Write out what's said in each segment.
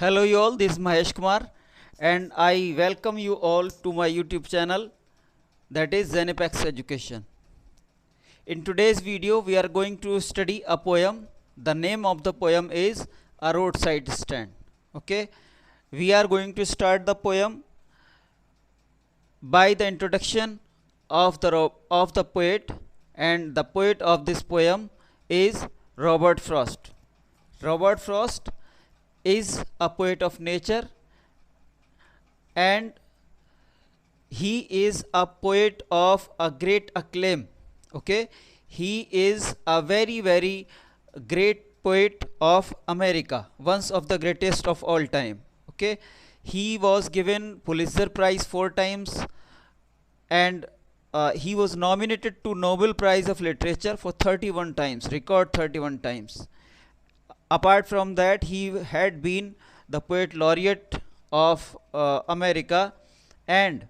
Hello you all, this is Mahesh Kumar and I welcome you all to my YouTube channel, that is Zenepex Education. In today's video we are going to study a poem. The name of the poem is A Roadside Stand. Okay, we are going to start the poem by the introduction of the poet, and the poet of this poem is Robert Frost. Robert Frost is a poet of nature, and he is a poet of a great acclaim. Okay, he is a very great poet of America, one of the greatest of all time. Okay, he was given Pulitzer Prize 4 times, and he was nominated to Nobel Prize of Literature for 31 times, record 31 times. Apart from that, he had been the poet laureate of America, and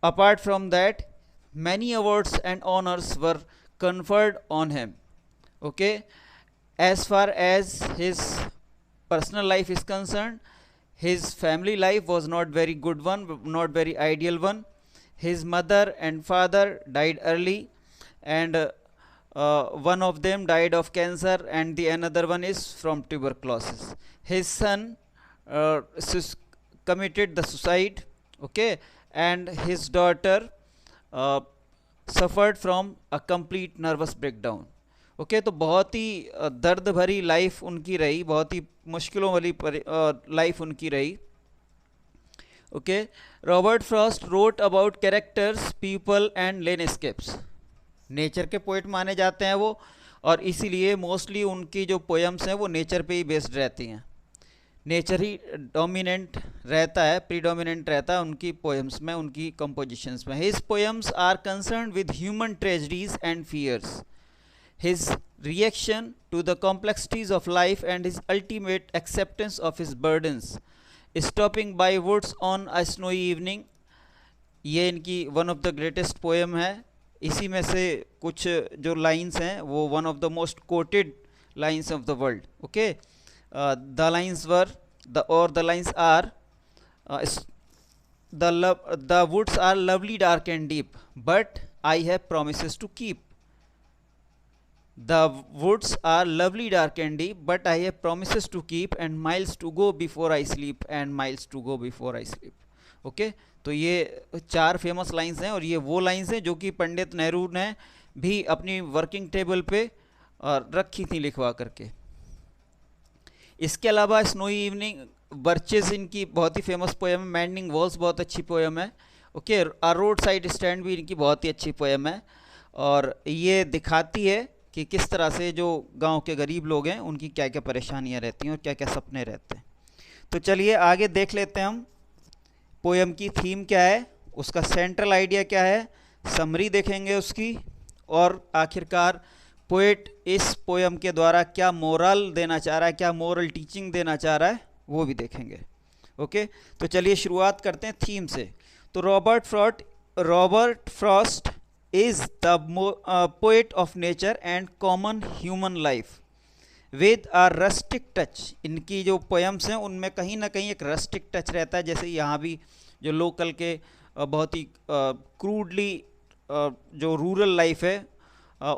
apart from that, many awards and honors were conferred on him. Okay, as far as his personal life is concerned, his family life was not very good one, not very ideal one. His mother and father died early, and one of them died of cancer, and the another one is from tuberculosis. His son committed the suicide. Okay, and his daughter uh, suffered from a complete nervous breakdown. Okay तो बहुत ही दर्द भरी life उनकी रही, बहुत ही मुश्किलों वाली life उनकी रही. Okay, Robert Frost wrote about characters, people and landscapes. Nature के पोइट माने जाते हैं वो, और इसीलिए मोस्टली उनकी जो पोएम्स हैं वो नेचर पे ही बेस्ड रहती हैं. नेचर ही डोमिनेंट रहता है, प्रीडोमिनेंट रहता है उनकी पोएम्स में, उनकी कंपोजिशंस में. His poems are concern with human tragedies and fears, his reaction to the complexities of life and his ultimate acceptance of his burdens. Stopping by woods on a snowy evening, ये इनकी one of the greatest poem है. इसी में से कुछ जो lines हैं वो one of the most quoted lines of the world. Okay, the lines were the lines are the woods are lovely, dark and deep, but I have promises to keep. The woods are lovely, dark and deep, but I have promises to keep, and miles to go before I sleep, and miles to go before I sleep. Okay, तो ये 4 famous lines हैं, और ये वो lines हैं जो कि पंडित नेहरू ने भी अपनी वर्किंग टेबल पे रखी थी लिखवा करके. इसके अलावा स्नोई इवनिंग, बर्चेज इनकी बहुत ही फेमस पोएम है. मैंडिंग वॉल्स बहुत अच्छी पोएम है. ओके, आ रोड साइड स्टैंड भी इनकी बहुत ही अच्छी पोएम है, और ये दिखाती है कि किस तरह से जो गांव के गरीब लोग हैं उनकी क्या क्या परेशानियां रहती हैं और क्या क्या सपने रहते हैं. तो चलिए आगे देख लेते हैं हम पोएम की थीम क्या है, उसका सेंट्रल आइडिया क्या है, समरी देखेंगे उसकी, और आखिरकार पोएट इस पोएम के द्वारा क्या मोरल देना चाह रहा है, क्या मोरल टीचिंग देना चाह रहा है, वो भी देखेंगे. ओके, तो चलिए शुरुआत करते हैं थीम से. तो Robert Frost is the poet of nature and common human life with a rustic touch. इनकी जो पोएम्स हैं उनमें कहीं ना कहीं एक रस्टिक टच रहता है, जैसे यहाँ भी जो लोकल के बहुत ही क्रूडली जो रूरल लाइफ है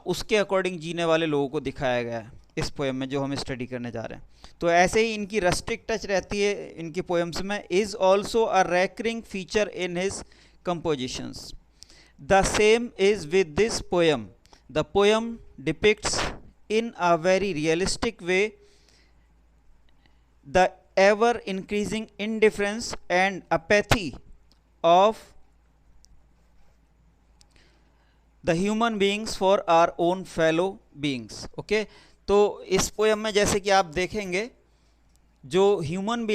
उसके अकॉर्डिंग जीने वाले लोगों को दिखाया गया है इस पोएम में जो हम स्टडी करने जा रहे हैं. तो ऐसे ही इनकी रस्टिक टच रहती है इनकी पोएम्स में. Is also a recurring feature in his compositions. The same is with this poem. The poem depicts in a very realistic way the ever increasing indifference and apathy of the human beings for our own fellow beings. Okay, तो इस poem में जैसे कि आप देखेंगे जो human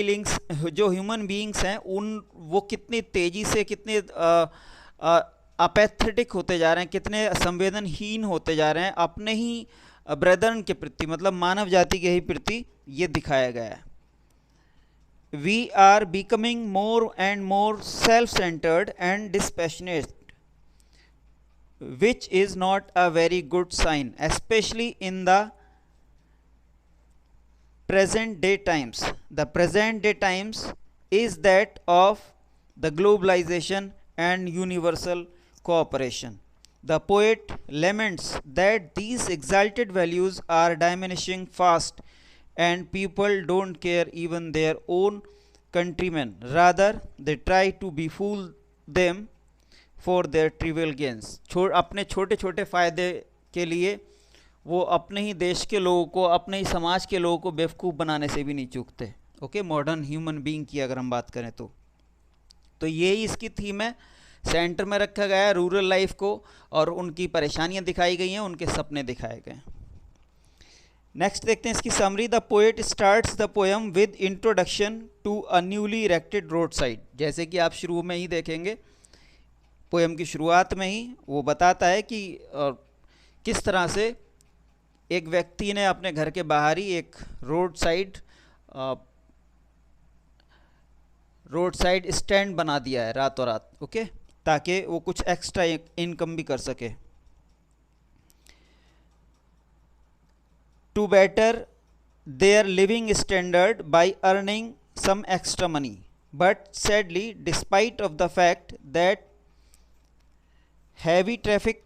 beings हैं उन वो कितनी तेज़ी से, कितने अपैथेटिक होते जा रहे हैं, कितने संवेदनहीन होते जा रहे हैं अपने ही ब्रदरन के प्रति, मतलब मानव जाति के ही प्रति ये दिखाया गया है. We are becoming more and more self centred and dispassionate, which is not a very good sign, especially in the present day times. The present day times is that of the globalization and universal cooperation. The poet laments that these exalted values are diminishing fast and people don't care even their own countrymen. Rather, they try to befool them for their trivial gains. अपने छोटे छोटे फ़ायदे के लिए वो अपने ही देश के लोगों को, अपने ही समाज के लोगों को बेवकूफ़ बनाने से भी नहीं चूकते. ओके, मॉडर्न ह्यूमन बीइंग की अगर हम बात करें तो यही इसकी थीम है. सेंटर में रखा गया है रूरल लाइफ को और उनकी परेशानियां दिखाई गई हैं, उनके सपने दिखाए गए. नेक्स्ट देखते हैं इसकी summary. The poet starts the poem with introduction to a newly erected road side. जैसे कि आप शुरू में ही देखेंगे, पोएम की शुरुआत में ही वो बताता है कि किस तरह से एक व्यक्ति ने अपने घर के बाहर ही एक रोड साइड स्टैंड बना दिया है रातों रात. ओके, ताकि वो कुछ एक्स्ट्रा इनकम भी कर सके. To better their living standard by earning some extra money. But sadly, despite of the fact that heavy traffic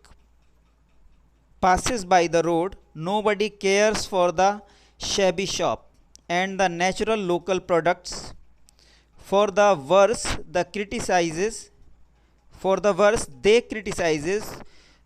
passes by the road, nobody cares for the shabby shop and the natural local products. For the worse, they criticizes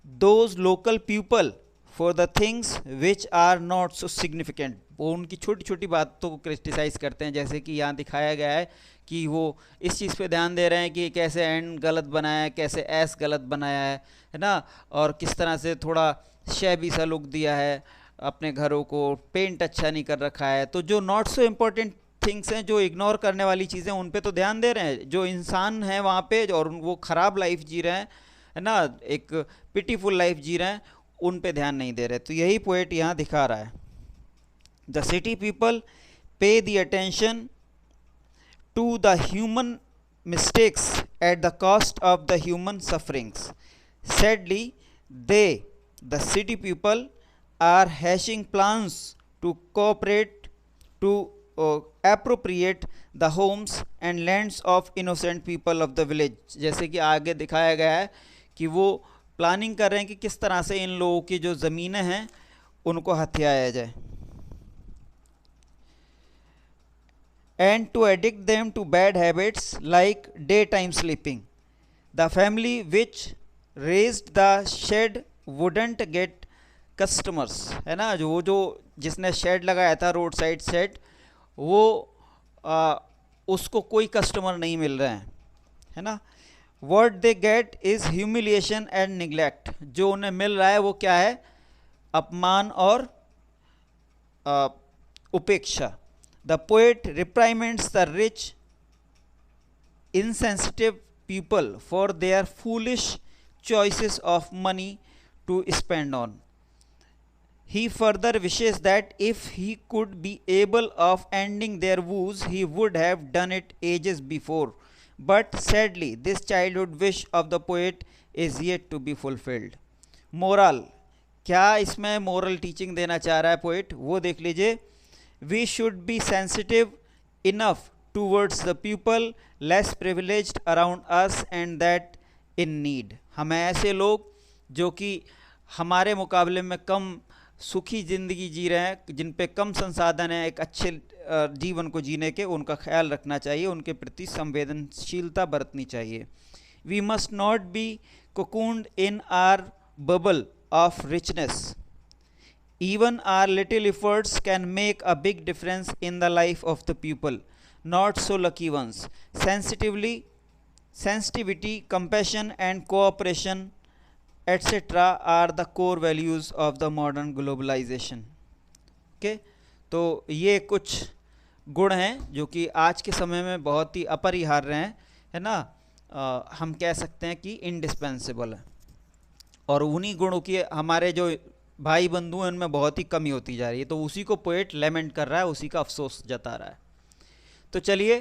those local people for the things which are not so significant. वो उनकी छोटी छोटी बातों को criticise करते हैं. जैसे कि यहाँ दिखाया गया है कि वो इस चीज़ पे ध्यान दे रहे हैं कि कैसे एंड गलत बनाया है, कैसे एस गलत बनाया है ना, और किस तरह से थोड़ा शैबी सा लुक दिया है अपने घरों को, पेंट अच्छा नहीं कर रखा है. तो जो नॉट सो इम्पोर्टेंट थिंग्स हैं, जो इग्नोर करने वाली चीज़ें, उन पे तो ध्यान दे रहे हैं. जो इंसान हैं वहाँ पे और वो ख़राब लाइफ जी रहे हैं, है ना, एक पिटीफुल लाइफ जी रहे हैं, उन पे ध्यान नहीं दे रहे. तो यही पोएट यहाँ दिखा रहा है. The city people pay the attention to the human mistakes at the cost of the human sufferings. Sadly, the city people, are hashing plans to appropriate the homes and lands of innocent people of the village. जैसे कि आगे दिखाया गया है कि वो planning कर रहे हैं कि किस तरह से इन लोगों की जो ज़मीनें हैं उनको हथियाया जाए. And to addict them to bad habits like daytime sleeping. The family which raised the shed wouldn't get customers. है ना, जो जिसने शेड लगाया था, रोड साइड शेड, वो उसको कोई कस्टमर नहीं मिल रहे हैं, है ना. What they get is humiliation and neglect. जो उन्हें मिल रहा है वो क्या है? अपमान और उपेक्षा. The poet reprimands the rich, insensitive people for their foolish choices of money to spend on. He further wishes that if he could be able of ending their woes, he would have done it ages before. But sadly, this childhood wish of the poet is yet to be fulfilled. Moral, क्या इसमें moral teaching देना चाह रहा है poet, वो देख लीजिए. We should be sensitive enough towards the people less privileged around us and that in need. हमें ऐसे लोग जो कि हमारे मुकाबले में कम सुखी ज़िंदगी जी रहे हैं, जिन पे कम संसाधन है एक अच्छे जीवन को जीने के, उनका ख्याल रखना चाहिए, उनके प्रति संवेदनशीलता बरतनी चाहिए. We must not be cocooned in our bubble of richness. Even our little efforts can make a big difference in the life of the people, not so lucky ones. Sensitivity, compassion and cooperation, etc. are the core values of the modern globalization. Okay? तो ये कुछ गुण हैं जो कि आज के समय में बहुत ही अपरिहार्य हैं, है ना, हम कह सकते हैं कि इंडिस्पेंसिबल है. और उन्हीं गुणों की हमारे जो भाई बंधु हैं उनमें बहुत ही कमी होती जा रही है. तो उसी को पोएट लेमेंट कर रहा है, उसी का अफसोस जता रहा है. तो चलिए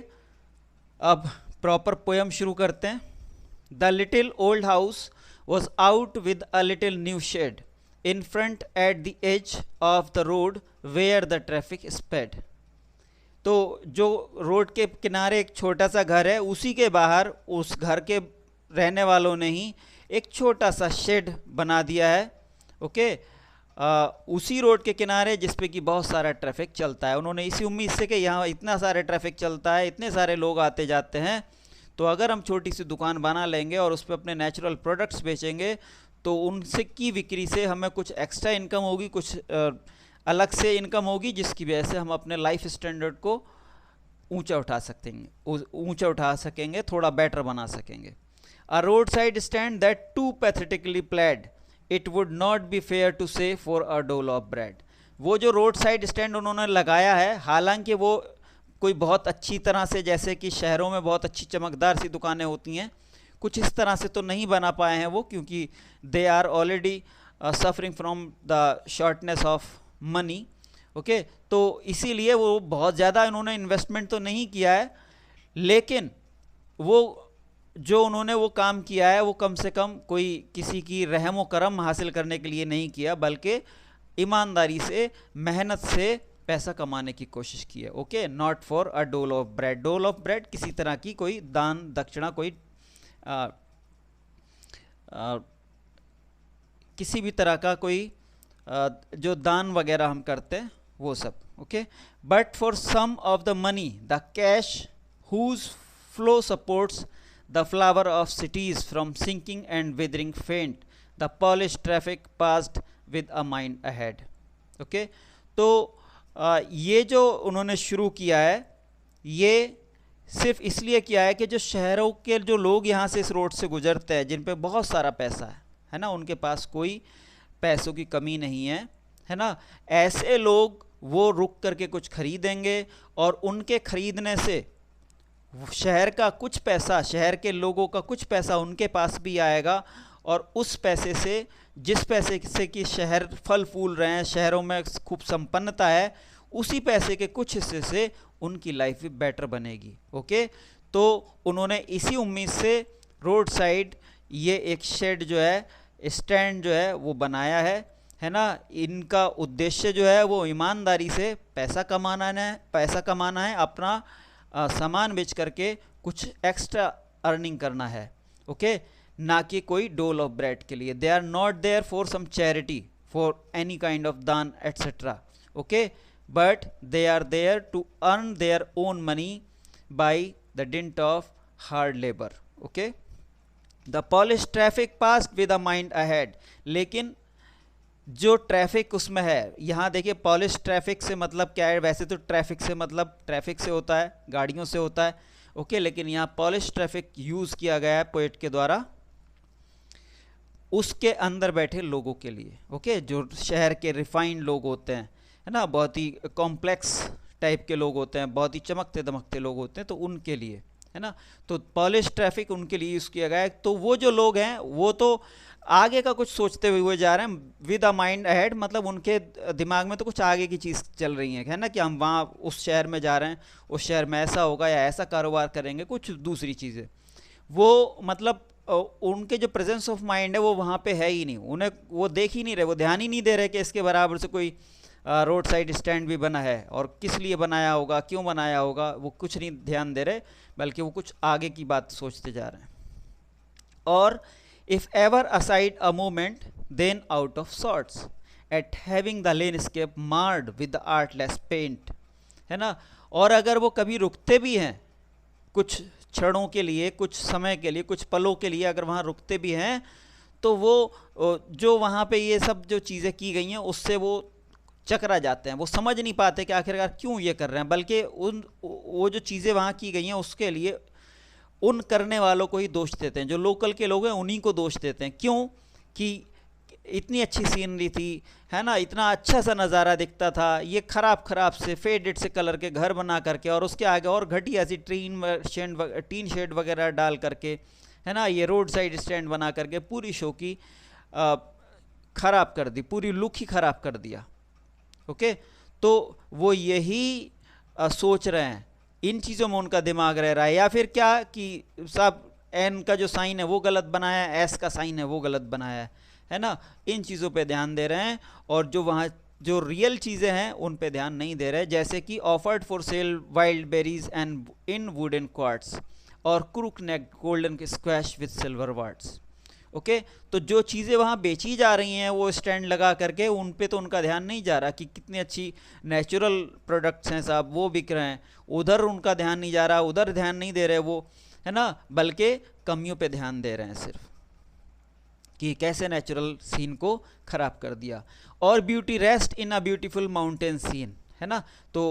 अब प्रॉपर पोएम शुरू करते हैं. The little old house was out with a little new shed in front at the edge of the road where the traffic sped. तो जो रोड के किनारे एक छोटा सा घर है, उसी के बाहर उस घर के रहने वालों ने ही एक छोटा सा शेड बना दिया है। ओके, उसी रोड के किनारे जिस पे कि बहुत सारा ट्रैफिक चलता है। उन्होंने इसी उम्मीद से कि यहाँ इतना सारा ट्रैफिक चलता है, इतने सारे लोग आते जाते हैं, तो अगर हम छोटी सी दुकान बना लेंगे और उस पर अपने नेचुरल प्रोडक्ट्स बेचेंगे तो उनसे की बिक्री से हमें कुछ एक्स्ट्रा इनकम होगी, कुछ अलग से इनकम होगी, जिसकी वजह से हम अपने लाइफ स्टैंडर्ड को ऊंचा उठा सकेंगे, थोड़ा बेटर बना सकेंगे। A road side stand that too pathetically played it would not be fair to say for a dole of bread. वो जो रोड साइड स्टैंड उन्होंने लगाया है, हालांकि वो कोई बहुत अच्छी तरह से, जैसे कि शहरों में बहुत अच्छी चमकदार सी दुकानें होती हैं, कुछ इस तरह से तो नहीं बना पाए हैं वो, क्योंकि they are already suffering from the shortness of money. Okay, तो इसीलिए वो बहुत ज़्यादा इन्होंने इन्वेस्टमेंट तो नहीं किया है, लेकिन वो जो उन्होंने वो काम किया है वो कम से कम कोई किसी की रहम व करम हासिल करने के लिए नहीं किया, बल्कि ईमानदारी से, मेहनत से पैसा कमाने की कोशिश की है। Okay, not for a dole of bread. डोल ऑफ ब्रेड किसी तरह की कोई दान दक्षिणा, कोई किसी भी तरह का कोई जो दान वगैरह हम करते हैं वो सब। Okay, but for some of the money the cash whose flow supports the flower of cities from sinking and withering faint, the polished traffic passed with a mind ahead. Okay, तो ये जो उन्होंने शुरू किया है, ये सिर्फ इसलिए किया है कि जो शहरों के जो लोग यहाँ से इस रोड से गुजरते हैं, जिन पे बहुत सारा पैसा है ना, उनके पास कोई पैसों की कमी नहीं है ना, ऐसे लोग वो रुक करके कुछ खरीदेंगे और उनके खरीदने से शहर का कुछ पैसा, शहर के लोगों का कुछ पैसा उनके पास भी आएगा, और उस पैसे से, जिस पैसे से कि शहर फल फूल रहे हैं, शहरों में खूब संपन्नता है, उसी पैसे के कुछ हिस्से से उनकी लाइफ भी बेटर बनेगी। ओके, तो उन्होंने इसी उम्मीद से रोड साइड ये एक शेड जो है, स्टैंड जो है वो बनाया है ना। इनका उद्देश्य जो है वो ईमानदारी से पैसा कमाना है, अपना सामान बेच करके कुछ एक्स्ट्रा अर्निंग करना है। ओके, ना कि कोई डोल ऑफ ब्रेड के लिए। They are not there for some charity, for any kind of दान etcetera. Okay, but they are there to earn their own money by the dint of hard labour. Okay, the polish traffic pass with a mind ahead. लेकिन जो traffic उसमें है, यहाँ देखिए polish traffic से मतलब क्या है, वैसे तो ट्रैफिक से मतलब ट्रैफिक से होता है, गाड़ियों से होता है। ओके, लेकिन यहाँ पॉलिश ट्रैफिक यूज़ किया गया है पोएट के द्वारा उसके अंदर बैठे लोगों के लिए। ओके, जो शहर के रिफाइंड लोग होते हैं, है ना, बहुत ही कॉम्प्लेक्स टाइप के लोग होते हैं, बहुत ही चमकते दमकते लोग होते हैं, तो उनके लिए, है ना। तो पॉलिश ट्रैफिक उनके लिए यूज़ किया गया है। तो वो जो लोग हैं वो तो आगे का कुछ सोचते हुए जा रहे हैं, विद अ माइंड अहेड, मतलब उनके दिमाग में तो कुछ आगे की चीज़ चल रही है ना, कि हम वहाँ उस शहर में जा रहे हैं, उस शहर में ऐसा होगा या ऐसा कारोबार करेंगे, कुछ दूसरी चीज़ें। वो मतलब उनके जो प्रेजेंस ऑफ माइंड है वो वहाँ पे है ही नहीं, उन्हें वो देख ही नहीं रहे, वो ध्यान ही नहीं दे रहे कि इसके बराबर से कोई रोड साइड स्टैंड भी बना है और किस लिए बनाया होगा, क्यों बनाया होगा, वो कुछ नहीं ध्यान दे रहे, बल्कि वो कुछ आगे की बात सोचते जा रहे हैं। और if ever aside a moment then out of sorts at having the landscape marred with the artless paint, है ना। और अगर वो कभी रुकते भी हैं कुछ क्षणों के लिए, कुछ समय के लिए, कुछ पलों के लिए, अगर वहाँ रुकते भी हैं, तो वो जो वहाँ पे ये सब जो चीज़ें की गई हैं उससे वो चकरा जाते हैं, वो समझ नहीं पाते कि आखिरकार क्यों ये कर रहे हैं, बल्कि वो जो चीज़ें वहाँ की गई हैं उसके लिए उन करने वालों को ही दोष देते हैं, जो लोकल के लोग हैं उन्हीं को दोष देते हैं। क्यों कि इतनी अच्छी सीनरी थी, है ना, इतना अच्छा सा नज़ारा दिखता था, ये ख़राब से फेडेड से कलर के घर बना करके और उसके आगे और घटिया सी टीन शेड वगैरह डाल करके, है ना, ये रोड साइड स्टैंड बना करके पूरी शो की ख़राब कर दी, पूरी लुक ही ख़राब कर दिया। ओके, तो वो यही सोच रहे हैं, इन चीज़ों में उनका दिमाग रह रहा है, या फिर क्या कि साहब एन का जो साइन है वो गलत बनाया है, एस का साइन है वो गलत बनाया है ना, इन चीज़ों पे ध्यान दे रहे हैं। और जो वहाँ जो रियल चीज़ें हैं उन पे ध्यान नहीं दे रहे, जैसे कि offered for sale wild berries and in wooden quarts और crook neck golden squash with silver warts. Okay, तो जो चीज़ें वहाँ बेची जा रही हैं वो स्टैंड लगा करके, उन पे तो उनका ध्यान नहीं जा रहा कि कितनी अच्छी नेचुरल प्रोडक्ट्स हैं साहब, वो बिक रहे हैं, उधर उनका ध्यान नहीं जा रहा, उधर ध्यान नहीं दे रहे वो, है ना, बल्कि कमियों पे ध्यान दे रहे हैं सिर्फ कि कैसे नेचुरल सीन को ख़राब कर दिया। और beauty rest in a beautiful mountain scene, है ना, तो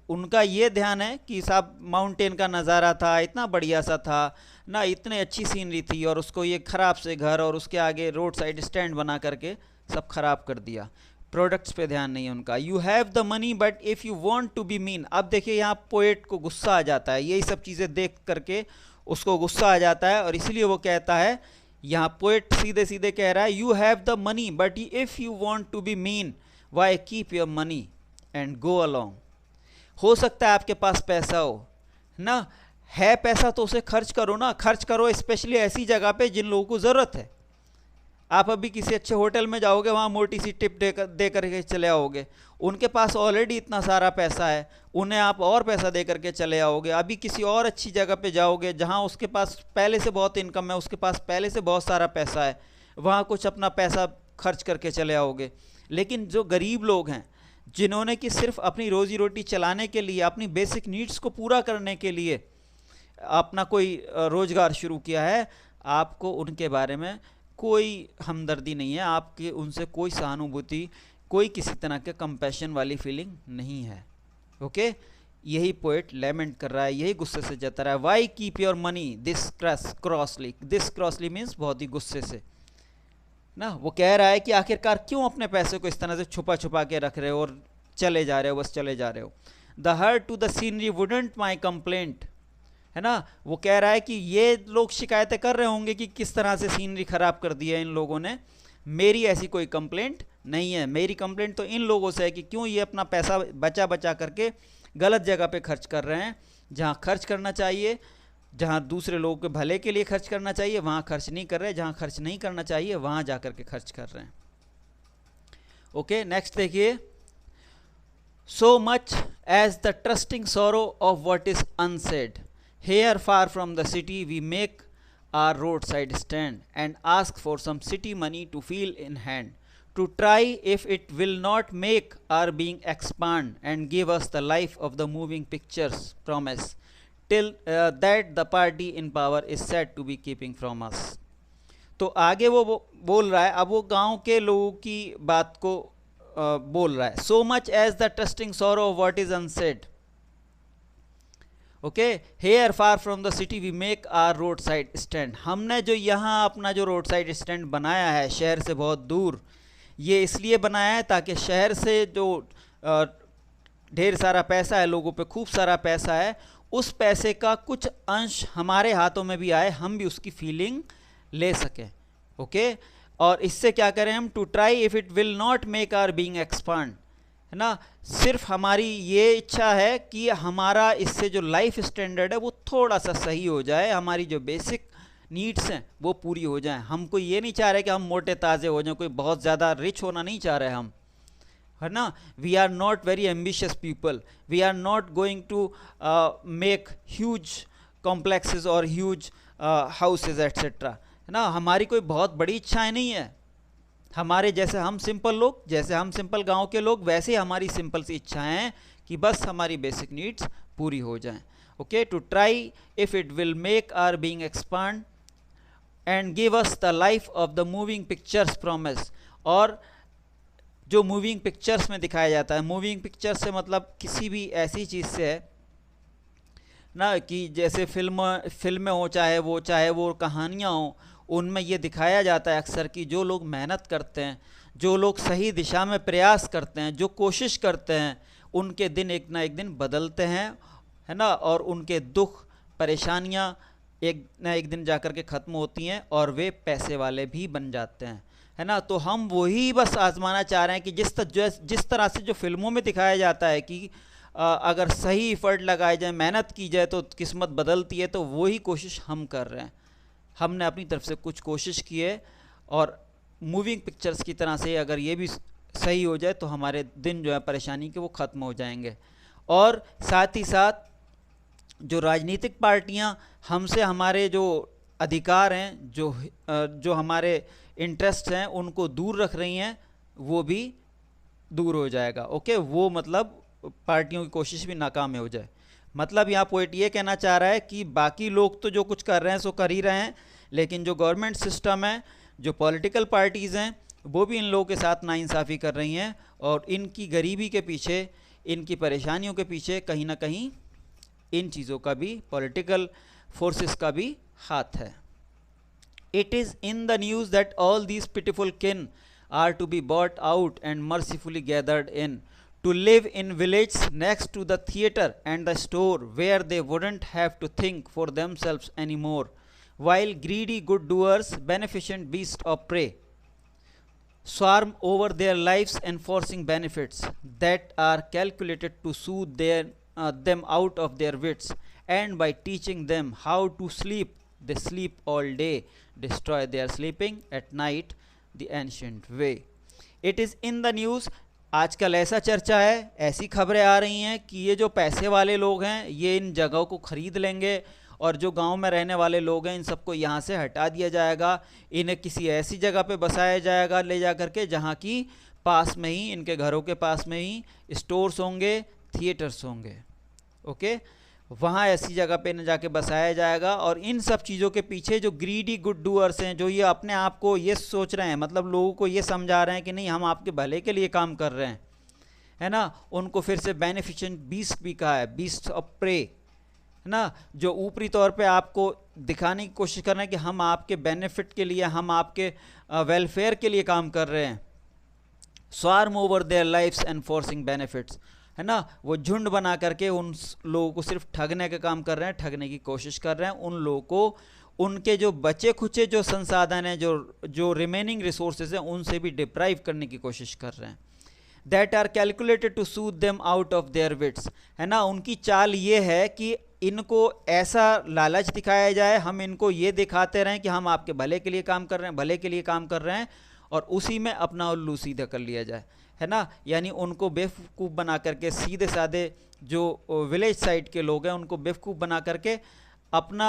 उनका ये ध्यान है कि साहब माउंटेन का नज़ारा था, इतना बढ़िया सा था ना, इतनी अच्छी सीनरी थी, और उसको ये ख़राब से घर और उसके आगे रोड साइड स्टैंड बना करके सब ख़राब कर दिया। प्रोडक्ट्स पे ध्यान नहीं है उनका। You have the money but if you want to be mean. अब देखिए यहाँ पोएट को गुस्सा आ जाता है, यही सब चीज़ें देख करके उसको गुस्सा आ जाता है, और इसलिए वो कहता है, यहाँ पोएट सीधे सीधे कह रहा है, you have the money but if you want to be mean why keep your money and go along. हो सकता है आपके पास पैसा हो ना, है पैसा तो उसे खर्च करो ना, खर्च करो स्पेशली ऐसी जगह पे जिन लोगों को ज़रूरत है। आप अभी किसी अच्छे होटल में जाओगे, वहाँ मोटी सी टिप दे करके चले आओगे, उनके पास ऑलरेडी इतना सारा पैसा है, उन्हें आप और पैसा दे करके चले आओगे। अभी किसी और अच्छी जगह पे जाओगे जहाँ उसके पास पहले से बहुत इनकम है, उसके पास पहले से बहुत सारा पैसा है, वहाँ कुछ अपना पैसा खर्च करके चले आओगे। लेकिन जो गरीब लोग हैं, जिन्होंने कि सिर्फ अपनी रोज़ी रोटी चलाने के लिए, अपनी बेसिक नीड्स को पूरा करने के लिए अपना कोई रोज़गार शुरू किया है, आपको उनके बारे में कोई हमदर्दी नहीं है, आपके उनसे कोई सहानुभूति, कोई किसी तरह के कंपैशन वाली फीलिंग नहीं है। ओके, यही पोएट लेमेंट कर रहा है, यही गुस्से से जता रहा है। Why keep your money this crossly. This crossly means बहुत ही गुस्से से ना, वो कह रहा है कि आखिरकार क्यों अपने पैसे को इस तरह से छुपा छुपा के रख रहे हो और चले जा रहे हो, बस चले जा रहे हो। The hurt to the scenery wouldn't my complaint, है ना, वो कह रहा है कि ये लोग शिकायतें कर रहे होंगे कि किस तरह से सीनरी ख़राब कर दी है इन लोगों ने, मेरी ऐसी कोई कंप्लेंट नहीं है। मेरी कंप्लेंट तो इन लोगों से है कि क्यों ये अपना पैसा बचा बचा करके गलत जगह पे खर्च कर रहे हैं। जहाँ खर्च करना चाहिए, जहाँ दूसरे लोगों के भले के लिए खर्च करना चाहिए, वहाँ खर्च नहीं कर रहे, जहाँ खर्च नहीं करना चाहिए वहाँ जा कर के खर्च कर रहे हैं। ओके, नेक्स्ट देखिए। So much as the trusting sorrow of what is unsaid, here far from the city we make our roadside stand and ask for some city money to feel in hand, to try if it will not make our being expand and give us the life of the moving pictures promise till that the party in power is said to be keeping from us। तो आगे वो बोल रहा है, अब वो गांव के लोगों की बात को बोल रहा है। so much as the trusting sorrow of what is unsaid, okay, here far from the city we make our road side stand. हमने जो यहाँ अपना जो रोड साइड स्टैंड बनाया है शहर से बहुत दूर, ये इसलिए बनाया है ताकि शहर से जो ढेर सारा पैसा है, लोगों पे खूब सारा पैसा है, उस पैसे का कुछ अंश हमारे हाथों में भी आए, हम भी उसकी फीलिंग ले सकें। ओके, और इससे क्या करें हम, to try if it will not make our being expand, है ना, सिर्फ हमारी ये इच्छा है कि हमारा इससे जो लाइफ स्टैंडर्ड है वो थोड़ा सा सही हो जाए, हमारी जो बेसिक नीड्स हैं वो पूरी हो जाएं। हम कोई ये नहीं चाह रहे कि हम मोटे ताज़े हो जाएं, कोई बहुत ज़्यादा रिच होना नहीं चाह रहे हम, है ना। We are not very ambitious people, we are not going to make huge complexes और ह्यूज हाउसेज एट्सेट्रा, है ना। हमारी कोई बहुत बड़ी इच्छाएं नहीं है, हमारे जैसे हम सिंपल लोग, जैसे हम सिंपल गांव के लोग, वैसे हमारी सिंपल सी इच्छाएं हैं कि बस हमारी बेसिक नीड्स पूरी हो जाएं। Okay, to try if it will make our being expand and give us the life of the moving pictures promise. और जो मूविंग पिक्चर्स में दिखाया जाता है, मूविंग पिक्चर्स से मतलब किसी भी ऐसी चीज़ से है ना, कि जैसे फिल्में हो, चाहे वो कहानियाँ हों, उनमें ये दिखाया जाता है अक्सर कि जो लोग मेहनत करते हैं, जो लोग सही दिशा में प्रयास करते हैं, जो कोशिश करते हैं, उनके दिन एक ना एक दिन बदलते हैं, है ना, और उनके दुख परेशानियां एक ना एक दिन जाकर के ख़त्म होती हैं और वे पैसे वाले भी बन जाते हैं, है ना। तो हम वही बस आजमाना चाह रहे हैं कि जिस तरह से जो फिल्मों में दिखाया जाता है कि अगर सही एफर्ट लगाए जाए, मेहनत की जाए तो किस्मत बदलती है, तो वही कोशिश हम कर रहे हैं। हमने अपनी तरफ से कुछ कोशिश की है और मूविंग पिक्चर्स की तरह से अगर ये भी सही हो जाए तो हमारे दिन जो है परेशानी के वो ख़त्म हो जाएंगे। और साथ ही साथ जो राजनीतिक पार्टियां हमसे हमारे जो अधिकार हैं, जो हमारे इंटरेस्ट हैं उनको दूर रख रही हैं, वो भी दूर हो जाएगा। ओके, वो मतलब पार्टियों की कोशिश भी नाकाम हो जाए। मतलब यहाँ पोइट ये कहना चाह रहा है कि बाकी लोग तो जो कुछ कर रहे हैं सो कर ही रहे हैं, लेकिन जो गवर्नमेंट सिस्टम है, जो पॉलिटिकल पार्टीज़ हैं, वो भी इन लोगों के साथ नाइंसाफ़ी कर रही हैं, और इनकी गरीबी के पीछे, इनकी परेशानियों के पीछे कहीं ना कहीं इन चीज़ों का भी, पॉलिटिकल फोर्सेस का भी हाथ है। It is in the news that all these pitiful kin are to be bought out and mercifully gathered in, to live in villages next to the theatre and the store, where they wouldn't have to think for themselves anymore, while greedy good doers, beneficent beasts of prey, swarm over their lives, enforcing benefits that are calculated to soothe them out of their wits, and by teaching them how to sleep, they sleep all day, destroy their sleeping at night the ancient way. It is in the news, आजकल ऐसा चर्चा है, ऐसी खबरें आ रही हैं कि ये जो पैसे वाले लोग हैं ये इन जगहों को ख़रीद लेंगे, और जो गांव में रहने वाले लोग हैं इन सबको यहाँ से हटा दिया जाएगा, इन्हें किसी ऐसी जगह पे बसाया जाएगा ले जा करके जहाँ की पास में ही, इनके घरों के पास में ही स्टोर्स होंगे, थिएटर्स होंगे। ओके, वहाँ ऐसी जगह पे न जाके बसाया जाएगा। और इन सब चीज़ों के पीछे जो ग्रीडी गुड डूअर्स हैं, जो ये अपने आप को ये सोच रहे हैं, मतलब लोगों को ये समझा रहे हैं कि नहीं हम आपके भले के लिए काम कर रहे हैं, है ना, उनको फिर से बेनिफिशिएंट बीस्ट भी कहा है, बीस्ट ऑफ प्रे, है ना, जो ऊपरी तौर पे आपको दिखाने की कोशिश कर रहे हैं कि हम आपके बेनिफिट के लिए, हम आपके वेलफेयर के लिए काम कर रहे हैं। Swarm over their lives enforcing benefits, है ना, वो झुंड बना करके उन लोगों को सिर्फ ठगने का काम कर रहे हैं, ठगने की कोशिश कर रहे हैं, उन लोगों को उनके जो बचे खुचे जो संसाधन हैं, जो रिमेनिंग रिसोर्सेज हैं, उनसे भी डिप्राइव करने की कोशिश कर रहे हैं। That are calculated to soothe them out of their wits, है ना, उनकी चाल ये है कि इनको ऐसा लालच दिखाया जाए, हम इनको ये दिखाते रहें कि हम आपके भले के लिए काम कर रहे हैं, भले के लिए काम कर रहे हैं, और उसी में अपना उल्लू सीधा कर लिया जाए, है ना, यानी उनको बेवकूफ़ बना करके, सीधे साधे जो विलेज साइड के लोग हैं उनको बेवकूफ़ बना करके अपना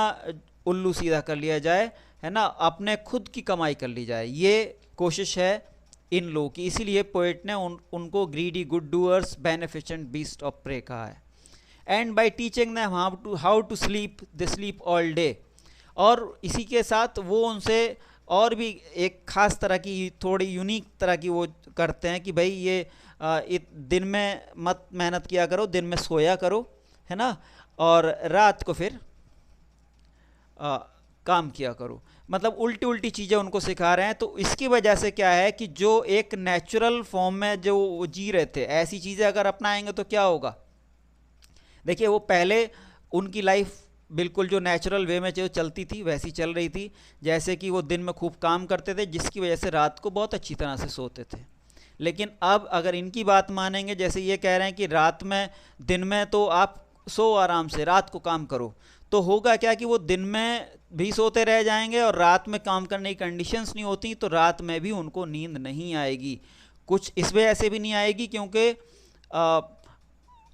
उल्लू सीधा कर लिया जाए, है ना, अपने खुद की कमाई कर ली जाए, ये कोशिश है इन लोगों की। इसीलिए पोएट ने उनको greedy good doers beneficent beast of prey कहा है। And by teaching them how to sleep, they sleep all day. और इसी के साथ वो उनसे और भी एक ख़ास तरह की, थोड़ी यूनिक तरह की वो करते हैं कि भाई ये दिन में मत मेहनत किया करो, दिन में सोया करो, है ना, और रात को फिर काम किया करो। मतलब उल्टी उल्टी चीज़ें उनको सिखा रहे हैं। तो इसकी वजह से क्या है कि जो एक नेचुरल फॉर्म में जो जी रहे थे, ऐसी चीज़ें अगर अपनाएंगे तो क्या होगा। देखिए, वो पहले उनकी लाइफ बिल्कुल जो नेचुरल वे में जो चलती थी वैसी चल रही थी, जैसे कि वो दिन में खूब काम करते थे, जिसकी वजह से रात को बहुत अच्छी तरह से सोते थे। लेकिन अब अगर इनकी बात मानेंगे, जैसे ये कह रहे हैं कि रात में, दिन में तो आप सो आराम से, रात को काम करो, तो होगा क्या कि वो दिन में भी सोते रह जाएंगे और रात में काम करने की कंडीशंस नहीं होती, तो रात में भी उनको नींद नहीं आएगी। कुछ इस वजह से भी नहीं आएगी क्योंकि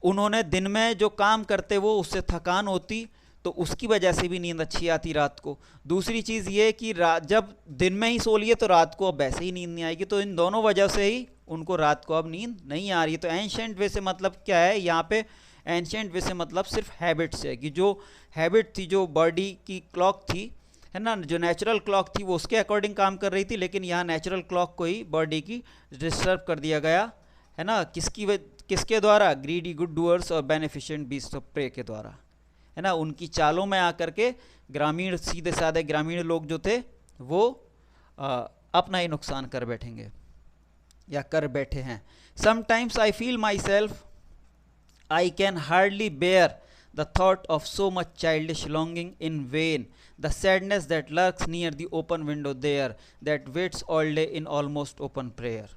उन्होंने दिन में जो काम करते वो उससे थकान होती, तो उसकी वजह से भी नींद अच्छी आती रात को। दूसरी चीज़ ये कि जब दिन में ही सो लिए तो रात को अब वैसे ही नींद नहीं आएगी, तो इन दोनों वजह से ही उनको रात को अब नींद नहीं आ रही। तो एंशिएंट वे से मतलब क्या है यहाँ पे, एंशिएंट वे से मतलब सिर्फ हैबिट्स है, कि जो हैबिट थी, जो बॉडी की क्लॉक थी, है ना, जो नेचुरल क्लॉक थी वो उसके अकॉर्डिंग काम कर रही थी, लेकिन यहाँ नेचुरल क्लॉक को ही बॉडी की डिस्टर्ब कर दिया गया, है ना, किसके द्वारा, ग्रीडी गुड डूअर्स और बेनिफिशिएंट बीस्ट ऑफ प्रे के द्वारा, है ना। उनकी चालों में आकर के ग्रामीण, सीधे साधे ग्रामीण लोग जो थे वो अपना ही नुकसान कर बैठेंगे या कर बैठे हैं। Sometimes I feel myself I can hardly bear the thought of so much childish longing in vain, the sadness that lurks near the open window there, that waits all day in almost open prayer.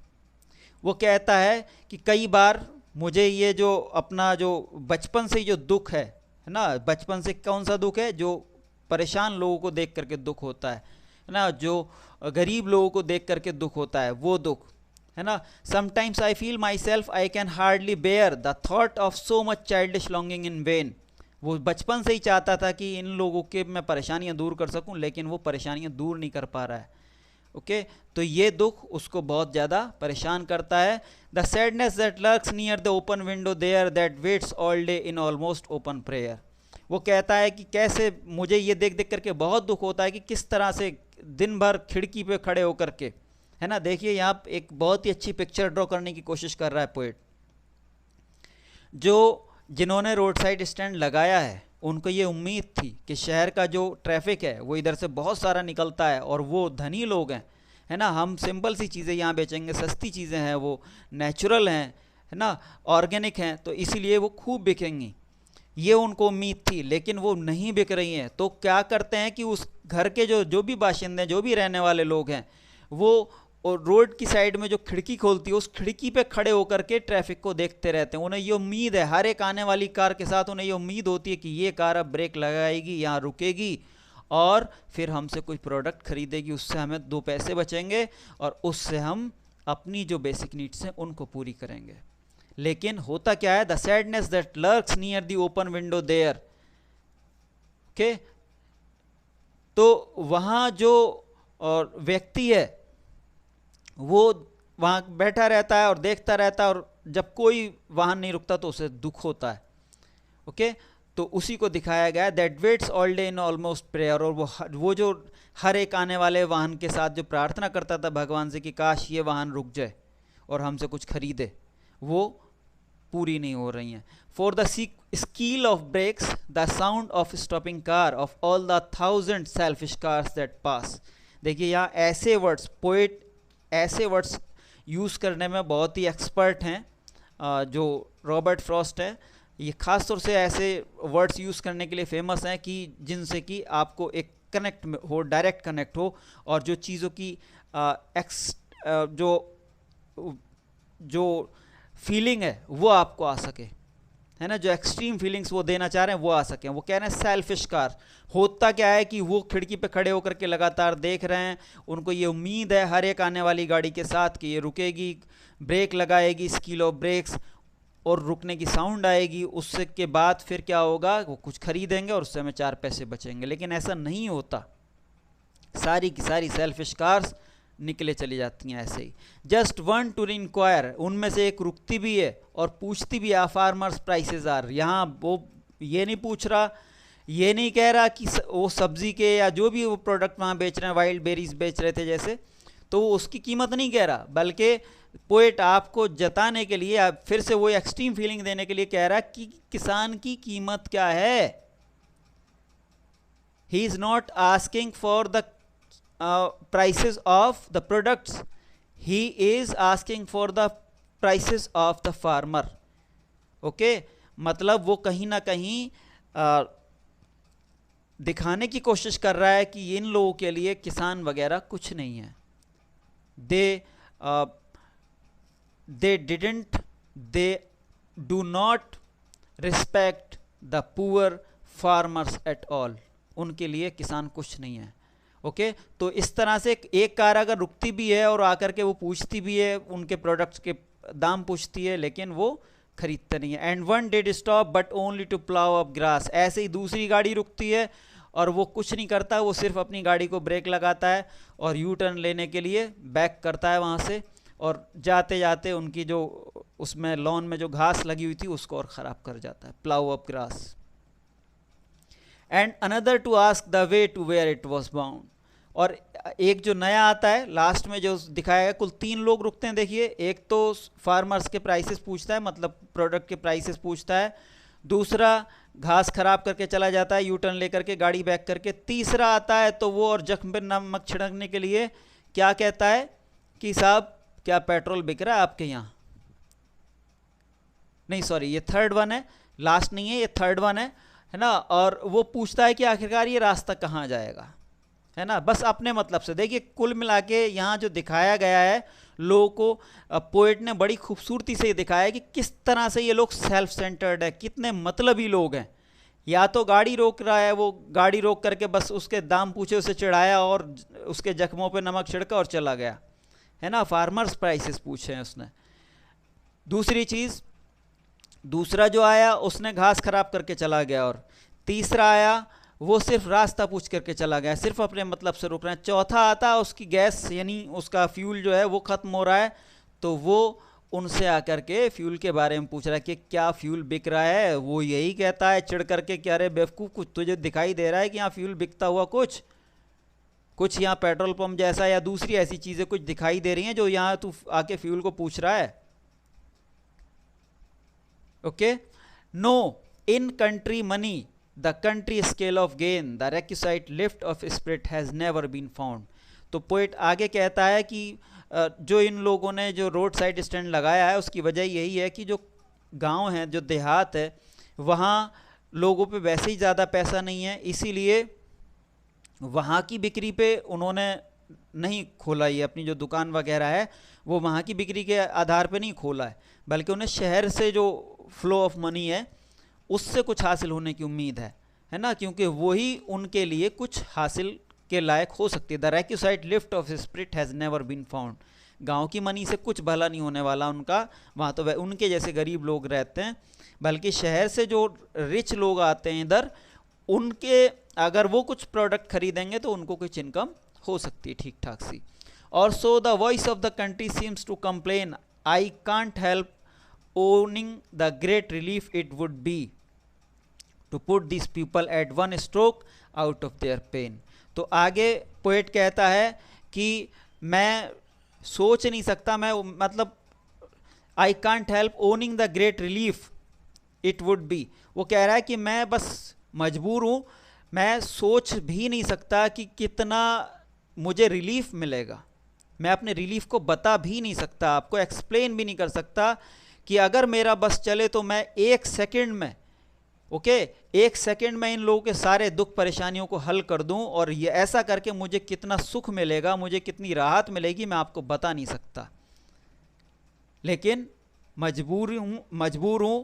वो कहता है कि कई बार मुझे ये जो अपना जो बचपन से जो दुख है ना, बचपन से कौन सा दुख है, जो परेशान लोगों को देख करके दुख होता है ना, जो गरीब लोगों को देख करके दुख होता है, वो दुख, है ना। Sometimes I feel myself I can hardly bear the thought of so much childish longing in vain. वो बचपन से ही चाहता था कि इन लोगों के मैं परेशानियां दूर कर सकूं, लेकिन वो परेशानियां दूर नहीं कर पा रहा है। ओके तो ये दुख उसको बहुत ज़्यादा परेशान करता है। The sadness that lurks near the open window there that waits all day in almost open prayer. वो कहता है कि कैसे मुझे ये देख देख करके बहुत दुख होता है कि किस तरह से दिन भर खिड़की पे खड़े होकर के, है ना। देखिए यहाँ एक बहुत ही अच्छी पिक्चर ड्रॉ करने की कोशिश कर रहा है पोएट। जो जिन्होंने रोड साइड स्टैंड लगाया है उनको ये उम्मीद थी कि शहर का जो ट्रैफिक है वो इधर से बहुत सारा निकलता है और वो धनी लोग हैं, है ना, हम सिंपल सी चीज़ें यहाँ बेचेंगे, सस्ती चीज़ें हैं, वो नेचुरल हैं, है ना, ऑर्गेनिक हैं, तो इसीलिए वो खूब बिकेंगी, ये उनको उम्मीद थी। लेकिन वो नहीं बिक रही हैं। तो क्या करते हैं कि उस घर के जो भी बाशिंदे, जो भी रहने वाले लोग हैं, वो और रोड की साइड में जो खिड़की खोलती है उस खिड़की पे खड़े होकर के ट्रैफिक को देखते रहते हैं। उन्हें ये उम्मीद है, हर एक आने वाली कार के साथ उन्हें ये उम्मीद होती है कि ये कार अब ब्रेक लगाएगी, यहाँ रुकेगी और फिर हमसे कोई प्रोडक्ट खरीदेगी, उससे हमें 2 पैसे बचेंगे और उससे हम अपनी जो बेसिक नीड्स हैं उनको पूरी करेंगे। लेकिन होता क्या है, the sadness that lurks near the open window there. Okay तो वहाँ जो और व्यक्ति है वो वहाँ बैठा रहता है और देखता रहता है, और जब कोई वाहन नहीं रुकता तो उसे दुख होता है। ओके तो उसी को दिखाया गया, that waits all day in almost prayer. और वो जो हर एक आने वाले वाहन के साथ जो प्रार्थना करता था भगवान से कि काश ये वाहन रुक जाए और हमसे कुछ खरीदे, वो पूरी नहीं हो रही हैं। For the squeal of brakes, the sound of stopping car, of all the 1000 selfish cars that pass. देखिए यहाँ ऐसे वर्ड्स, पोएट ऐसे वर्ड्स यूज़ करने में बहुत ही एक्सपर्ट हैं, जो रॉबर्ट फ्रॉस्ट है, ये ख़ास तौर से ऐसे वर्ड्स यूज़ करने के लिए फेमस हैं कि जिनसे कि आपको एक कनेक्ट हो, डायरेक्ट कनेक्ट हो, और जो चीज़ों की जो फीलिंग है वो आपको आ सके, है ना, जो एक्सट्रीम फीलिंग्स वो देना चाह रहे हैं वो आ सकें। वो कह रहे हैं सेल्फिश कार। होता क्या है कि वो खिड़की पे खड़े होकर के लगातार देख रहे हैं, उनको ये उम्मीद है हर एक आने वाली गाड़ी के साथ कि ये रुकेगी, ब्रेक लगाएगी, स्कील ऑफ ब्रेक्स, और रुकने की साउंड आएगी, उससे के बाद फिर क्या होगा, वो कुछ खरीदेंगे और उससे हमें 4 पैसे बचेंगे। लेकिन ऐसा नहीं होता, सारी की सारी सेल्फिश कार्स निकले चली जाती हैं ऐसे ही। जस्ट वन टू इंक्वायर, उनमें से एक रुकती भी है और पूछती भी है, फार्मर्स प्राइसेस आर। यहाँ वो ये नहीं पूछ रहा, ये नहीं कह रहा कि वो सब्जी के या जो भी वो प्रोडक्ट वहाँ बेच रहे हैं, वाइल्ड बेरीज बेच रहे थे जैसे, तो वो उसकी कीमत नहीं कह रहा, बल्कि पोएट आपको जताने के लिए, फिर से वो एक्सट्रीम फीलिंग देने के लिए कह रहा है कि किसान की कीमत क्या है। He is not asking for the prices of the products, he is asking for the prices of the farmer। Okay मतलब वो कहीं ना कहीं दिखाने की कोशिश कर रहा है कि इन लोगों के लिए किसान वगैरह कुछ नहीं है। they do not respect the poor farmers at all। उनके लिए किसान कुछ नहीं है। ओके तो इस तरह से एक कार अगर रुकती भी है और आकर के वो पूछती भी है, उनके प्रोडक्ट्स के दाम पूछती है, लेकिन वो खरीदते नहीं है। And one did stop but only to plough up grass. ऐसे ही दूसरी गाड़ी रुकती है और वो कुछ नहीं करता, वो सिर्फ अपनी गाड़ी को ब्रेक लगाता है और यू टर्न लेने के लिए बैक करता है वहाँ से, और जाते जाते उनकी जो उसमें लॉन में जो घास लगी हुई थी उसको और ख़राब कर जाता है, plough up grass. And another to ask the way to where it was bound. और एक जो नया आता है लास्ट में जो दिखाया गया, कुल 3 लोग रुकते हैं। देखिए एक तो फार्मर्स के प्राइसेस पूछता है, मतलब प्रोडक्ट के प्राइसेस पूछता है, दूसरा घास खराब करके चला जाता है यू टर्न लेकर के गाड़ी बैक करके, तीसरा आता है तो वो और जख्म पर नमक छिड़कने के लिए क्या कहता है कि साहब क्या पेट्रोल बिक रहा है आपके यहाँ। नहीं सॉरी, ये थर्ड वन है, लास्ट नहीं है, ये थर्ड वन है ना। और वो पूछता है कि आखिरकार ये रास्ता कहाँ जाएगा, है ना, बस अपने मतलब से। देखिए कुल मिला के यहाँ जो दिखाया गया है लोगों को, पोएट ने बड़ी खूबसूरती से दिखाया है कि किस तरह से ये लोग सेल्फ सेंटर्ड है, कितने मतलबी लोग हैं। या तो गाड़ी रोक रहा है, वो गाड़ी रोक करके बस उसके दाम पूछे, उसे चिढ़ाया और उसके जख्मों पे नमक छिड़का और चला गया, है ना, फार्मर्स प्राइसेस पूछे हैं उसने। दूसरी चीज़, दूसरा जो आया उसने घास खराब करके चला गया, और तीसरा आया वो सिर्फ रास्ता पूछ करके चला गया, सिर्फ अपने मतलब से रुक रहे हैं। चौथा आता उसकी गैस यानी उसका फ्यूल जो है वो ख़त्म हो रहा है, तो वो उनसे आकर के फ्यूल के बारे में पूछ रहा है कि क्या फ्यूल बिक रहा है। वो यही कहता है चिढ़ करके कि अरे बेवकूफ़, कुछ तुझे दिखाई दे रहा है कि यहाँ फ्यूल बिकता हुआ? कुछ यहाँ पेट्रोल पंप जैसा या दूसरी ऐसी चीज़ें कुछ दिखाई दे रही हैं जो यहाँ तू आके फ्यूल को पूछ रहा है? Okay, no, in country money the country scale of gain the requisite lift of spirit has never been found. तो पोइट आगे कहता है कि जो इन लोगों ने जो रोड साइड स्टैंड लगाया है उसकी वजह यही है कि जो गांव है, जो देहात है, वहाँ लोगों पे वैसे ही ज़्यादा पैसा नहीं है, इसीलिए वहाँ की बिक्री पे उन्होंने नहीं खोला, ये अपनी जो दुकान वगैरह है वो वहाँ की बिक्री के आधार पे नहीं खोला है, बल्कि उन्हें शहर से जो फ्लो ऑफ मनी है उससे कुछ हासिल होने की उम्मीद है ना, क्योंकि वही उनके लिए कुछ हासिल के लायक हो सकती है। The requisite lift of spirit has never been found. गांव की मनी से कुछ भला नहीं होने वाला उनका, वहाँ तो वह उनके जैसे गरीब लोग रहते हैं, बल्कि शहर से जो रिच लोग आते हैं इधर, उनके अगर वो कुछ प्रोडक्ट खरीदेंगे तो उनको कुछ इनकम हो सकती है ठीक ठाक सी। और so the voice of the country seems to complain, I can't help owning the great relief it would be to put this people at one stroke out of there pen. तो आगे poet कहता है कि मैं सोच नहीं सकता, मैं मतलब I can't help owning the great relief it would be, वो कह रहा है कि मैं बस मजबूर हूँ, मैं सोच भी नहीं सकता कि कितना मुझे रिलीफ मिलेगा, मैं अपने रिलीफ को बता भी नहीं सकता, आपको एक्सप्लेन भी नहीं कर सकता कि अगर मेरा बस चले तो मैं एक सेकंड में, ओके, एक सेकंड में इन लोगों के सारे दुख परेशानियों को हल कर दूं, और ये ऐसा करके मुझे कितना सुख मिलेगा, मुझे कितनी राहत मिलेगी, मैं आपको बता नहीं सकता। लेकिन मजबूर हूं,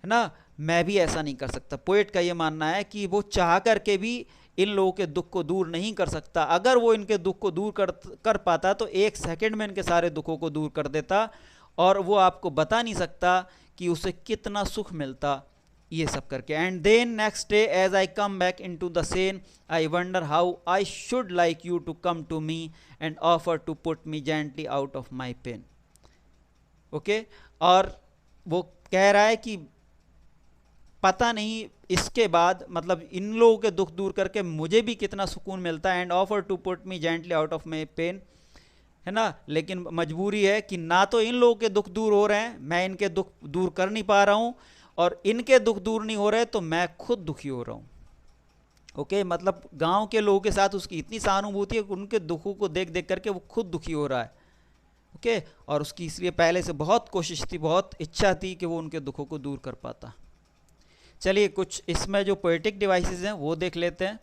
है ना, मैं भी ऐसा नहीं कर सकता। पोएट का ये मानना है कि वो चाह करके भी इन लोगों के दुख को दूर नहीं कर सकता। अगर वो इनके दुख को दूर कर पाता तो एक सेकंड में इनके सारे दुखों को दूर कर देता, और वो आपको बता नहीं सकता कि उसे कितना सुख मिलता ये सब करके। And then next day as I come back into the sane I wonder how I should like you to come to me and offer to put me gently out of my pain. Okay, और वो कह रहा है कि पता नहीं इसके बाद मतलब इन लोगों के दुख दूर करके मुझे भी कितना सुकून मिलता है, and offer to put me gently out of my pain, है ना, लेकिन मजबूरी है कि ना तो इन लोगों के दुख दूर हो रहे हैं, मैं इनके दुख दूर कर नहीं पा रहा हूँ, और इनके दुख दूर नहीं हो रहे तो मैं खुद दुखी हो रहा हूँ। ओके, मतलब गांव के लोगों के साथ उसकी इतनी सहानुभूति है कि उनके दुखों को देख देख करके वो खुद दुखी हो रहा है। ओके, और उसकी इसलिए पहले से बहुत कोशिश थी, बहुत इच्छा थी कि वो उनके दुखों को दूर कर पाता। चलिए कुछ इसमें जो पोएटिक डिवाइसेस हैं वो देख लेते हैं।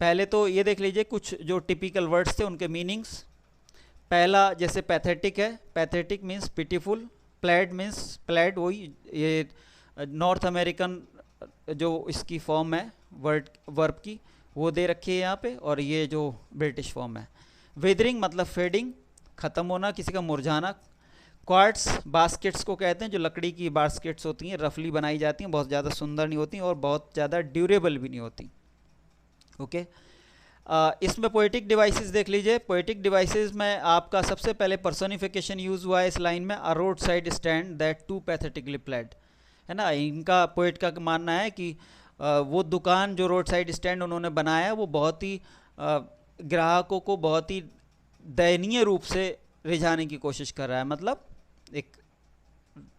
पहले तो ये देख लीजिए कुछ जो टिपिकल वर्ड्स थे उनके मीनिंग्स। पहला जैसे पैथेटिक है, pathetic means pitiful, played means played, वही ये नॉर्थ अमेरिकन जो इसकी फॉर्म है वर्ब की वो दे रखी है यहाँ पे, और ये जो ब्रिटिश फॉर्म है। विदरिंग मतलब फेडिंग, ख़त्म होना, किसी का मुरझाना। क्वार्ट्स बास्केट्स को कहते हैं, जो लकड़ी की बास्केट्स होती हैं, रफली बनाई जाती हैं, बहुत ज़्यादा सुंदर नहीं होती और बहुत ज़्यादा ड्यूरेबल भी नहीं होती। ओके, इसमें पोएटिक डिवाइसेस देख लीजिए। पोएटिक डिवाइसेस में आपका सबसे पहले पर्सोनिफिकेशन यूज़ हुआ है इस लाइन में, a road side stand that too pathetically played, है ना। इनका पोएट का मानना है कि वो दुकान जो रोड साइड स्टैंड उन्होंने बनाया है वो बहुत ही ग्राहकों को बहुत ही दयनीय रूप से रिझाने की कोशिश कर रहा है। मतलब एक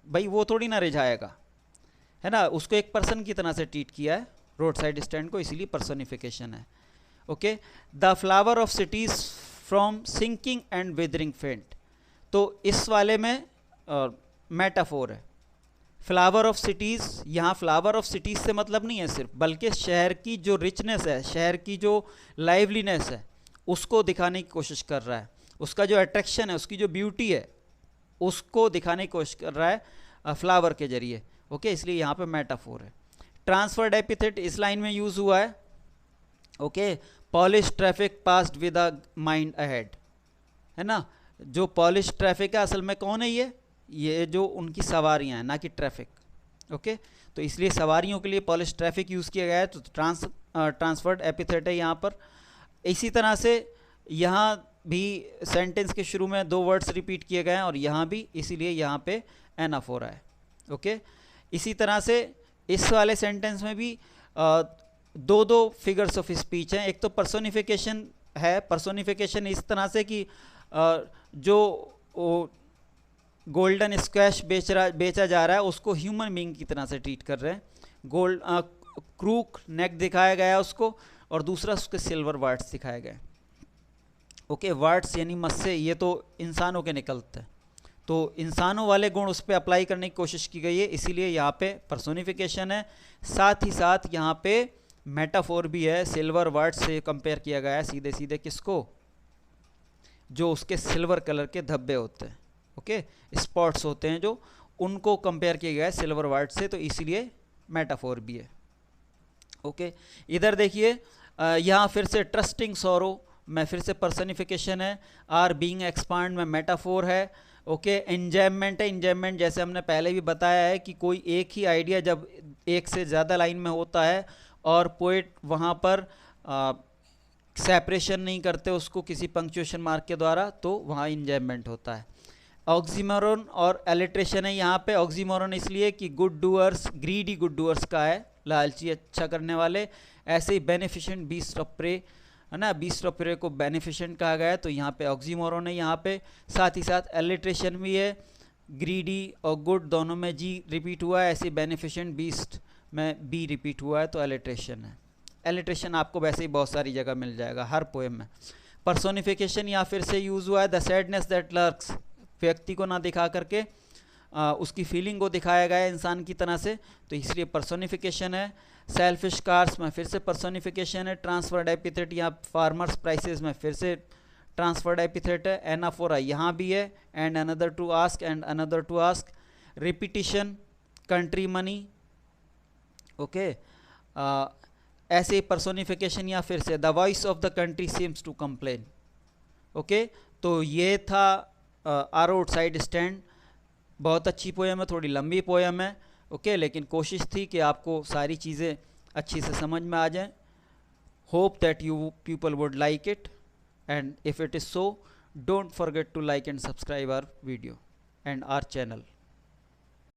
भाई वो थोड़ी ना रिझाएगा, है ना, उसको एक पर्सन की तरह से ट्रीट किया है रोड साइड स्टैंड को, इसीलिए पर्सोनिफिकेशन है। Okay, the flower of cities from sinking and withering faint, तो इस वाले में मेटाफोर है। फ्लावर ऑफ सिटीज़, यहाँ फ्लावर ऑफ सिटीज़ से मतलब नहीं है सिर्फ, बल्कि शहर की जो रिचनेस है, शहर की जो लाइवलीनेस है उसको दिखाने की कोशिश कर रहा है, उसका जो अट्रैक्शन है, उसकी जो ब्यूटी है उसको दिखाने की कोशिश कर रहा है फ्लावर के जरिए। ओके, इसलिए यहाँ पे मेटाफोर है। ट्रांसफर्ड एपिथेट इस लाइन में यूज़ हुआ है। Okay, polish traffic passed with a mind ahead, है ना, जो पॉलिश ट्रैफिक है असल में कौन है, ये जो उनकी सवारियां हैं, ना कि ट्रैफिक। ओके, तो इसलिए सवारियों के लिए पॉलिश ट्रैफिक यूज़ किया गया है, तो ट्रांसफर्ड एपिथेट है यहाँ पर। इसी तरह से यहाँ भी सेंटेंस के शुरू में 2 वर्ड्स रिपीट किए गए हैं और यहाँ भी, इसीलिए यहाँ पे एनफ हो रहा है। ओके, इसी तरह से इस वाले सेंटेंस में भी 2 फिगर्स ऑफ स्पीच हैं। एक तो पर्सोनिफिकेशन है, पर्सोनिफिकेशन इस तरह से कि जो गोल्डन स्क्वैश बेचा जा रहा है उसको ह्यूमन बीइंग की तरह से ट्रीट कर रहे हैं। क्रूक नेक दिखाया गया है उसको, और दूसरा उसके सिल्वर वार्ड्स दिखाए गए। ओके, वार्ड्स यानी मस्से, ये तो इंसानों के निकलते हैं, तो इंसानों वाले गुण उस पर अप्लाई करने की कोशिश की गई है, इसीलिए यहाँ पे पर्सोनिफिकेशन है। साथ ही साथ यहाँ पे मेटाफोर भी है, सिल्वर वार्ड से कंपेयर किया गया है सीधे सीधे किसको, जो उसके सिल्वर कलर के धब्बे होते हैं, ओके, स्पॉट्स होते हैं जो, उनको कंपेयर किया गया है सिल्वर वार्ड से, तो इसीलिए मेटाफोर भी है। ओके, इधर देखिए यहाँ फिर से ट्रस्टिंग सॉरो में फिर से पर्सनिफिकेशन है, आर बीइंग एक्सपांड में मेटाफोर है। ओके, एंजॉयमेंट है, एंजॉयमेंट जैसे हमने पहले भी बताया है कि कोई एक ही आइडिया जब एक से ज़्यादा लाइन में होता है और पोइट वहाँ पर सेपरेशन नहीं करते उसको किसी पंक्चुएशन मार्क के द्वारा, तो वहाँ एंजॉयमेंट होता है। ऑक्सीमोरन और एलिट्रेशन है यहाँ पे। ऑक्सीमोरन इसलिए कि good doers greedy good doers का है, लालची अच्छा करने वाले। ऐसे ही बेनिफिशेंट बीस्ट ऑफ प्रे है ना, बीस्ट ऑफ प्रे को बेनिफिशेंट कहा गया है, तो यहाँ पे ऑक्सीमोरन है यहाँ पे। साथ ही साथ एलिट्रेशन भी है, ग्रीडी और गुड दोनों में जी रिपीट हुआ है, ऐसे बेनिफिशेंट बीस्ट में बी रिपीट हुआ है, तो एलिट्रेशन है। एलिट्रेशन आपको वैसे ही बहुत सारी जगह मिल जाएगा हर पोएम में। पर्सोनिफिकेशन यहाँ फिर से यूज़ हुआ है, द सैडनेस दैट लर्क्स, व्यक्ति को ना दिखा करके उसकी फीलिंग को दिखाया गया है इंसान की तरह से, तो इसलिए पर्सोनिफिकेशन है। सेल्फिश कार्स में फिर से पर्सोनिफिकेशन है। ट्रांसफर्ड एपिथेट यहाँ फार्मर्स प्राइसेस में फिर से ट्रांसफर्ड एपिथेट है। एनाफोरा यहाँ भी है, and another to ask, and another to ask. Repetition, country money, okay, ऐसे पर्सोनिफिकेशन या फिर से the voice of the country seems to complain. Okay, तो ये था आर आउटसाइड स्टैंड। बहुत अच्छी पोएम है, थोड़ी लंबी पोएम है, ओके, लेकिन कोशिश थी कि आपको सारी चीज़ें अच्छी से समझ में आ जाएं। Hope that you people would like it, and if it is so, don't forget to like and subscribe our video and our channel.